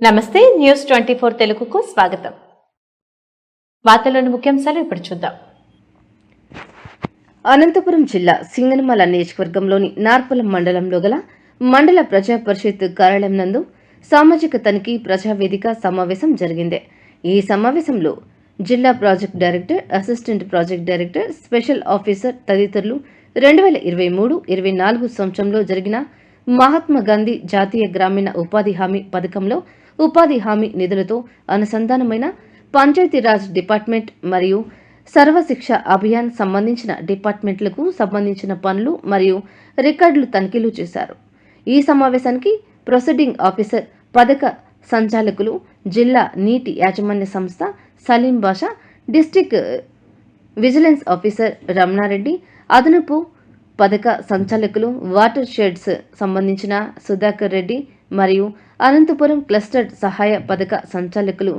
నమస్తే న్యూస్ 24 తెలుగుకు స్వాగతం. వార్తల్లోని ముఖ్యాంశాలు ఇప్పుడు చూద్దాం. అనంతపురం జిల్లా సింగనమల నియోజకవర్గంలోని నార్పలం మండలంలో గల మండల ప్రజా పరిషత్ కార్యాలయం నందు సామాజిక తనిఖీ ప్రజావేదిక సమావేశం జరిగింది. ఈ సమావేశంలో జిల్లా project director, assistant project director, special officer తదితరులు 2023-24 సంవత్సరంలో జరిగిన మహాత్మా గాంధీ జాతీయ గ్రామీణ ఉపాధి హామీ పథకంలో ఉపాధి హామీ నిధులతో అనుసంధానమైన పంచాయతీరాజ్ డిపార్ట్మెంట్ మరియు సర్వశిక్ష అభియాన్ సంబంధించిన డిపార్ట్మెంట్లకు సంబంధించిన పనులు మరియు రికార్డులు తనిఖీలు చేశారు. ఈ సమావేశానికి ప్రొసీడింగ్ ఆఫీసర్, పథక సంచాలకులు, జిల్లా నీటి యాజమాన్య సంస్థ సలీం బాషా, డిస్టిక్ విజిలెన్స్ ఆఫీసర్ రమణారెడ్డి, అదనపు పథక సంచాలకులు, వాటర్ షెడ్స్ సంబంధించిన సుధాకర్ రెడ్డి మరియు అనంతపురం క్లస్టర్ సహాయ పథక సంచాలకులు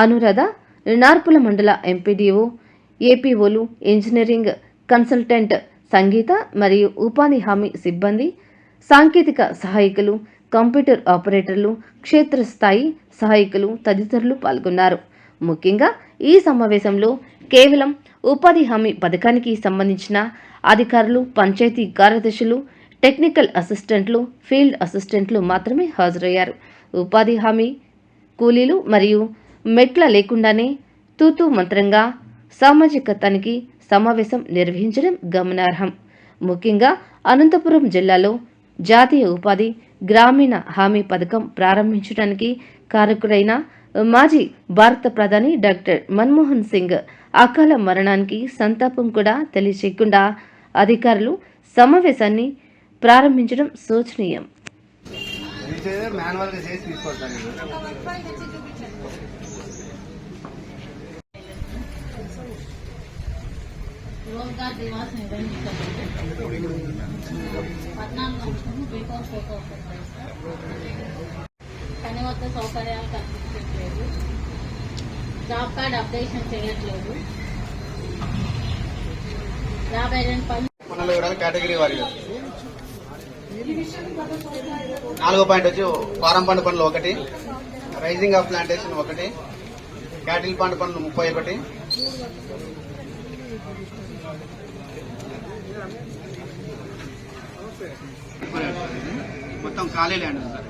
అనురాధ, నార్పుల మండల ఎంపీడీఓ, ఏపీఓలు, ఇంజనీరింగ్ కన్సల్టెంట్ సంగీత మరియు ఉపాధి హామీ సిబ్బంది, సాంకేతిక సహాయకులు, కంప్యూటర్ ఆపరేటర్లు, క్షేత్రస్థాయి సహాయకులు తదితరులు పాల్గొన్నారు. ముఖ్యంగా ఈ సమావేశంలో కేవలం ఉపాధి హామీ పథకానికి సంబంధించిన అధికారులు, పంచాయతీ కార్యదర్శులు, టెక్నికల్ అసిస్టెంట్లు, ఫీల్డ్ అసిస్టెంట్లు మాత్రమే హాజరయ్యారు. ఉపాధి హామీ కూలీలు మరియు మెట్ల లేకుండానే తూతూ మంత్రంగా సామాజిక తనిఖీ సమావేశం నిర్వహించడం గమనార్హం. ముఖ్యంగా అనంతపురం జిల్లాలో జాతీయ ఉపాధి గ్రామీణ హామీ పథకం ప్రారంభించడానికి కారకుడైన మాజీ భారత ప్రధాని డాక్టర్ మన్మోహన్ సింగ్ అకాల మరణానికి సంతాపం కూడా తెలియచేయకుండా అధికారులు సమావేశాన్ని ప్రారంభించడం శోచనీయం. रोजगार दिवस निर्वहिंచబడింది. 14 బీకాం పని వద్ద సౌకర్యాలు కల్పించట్లేదు, జాబ్ కార్డ్ అప్డేషన్ చేయట్లేదు, 52 పనులు కేటగిరీ వారిగా 4వ పాయింట్ వచ్చి ఫారం పండు పనులు 1, రైజింగ్ ఆఫ్ ప్లాంటేషన్ 1, క్యాటిల్ పండు పనులు 31, మొత్తం ఖాళీ ల్యాండ్ ఉంది సార్.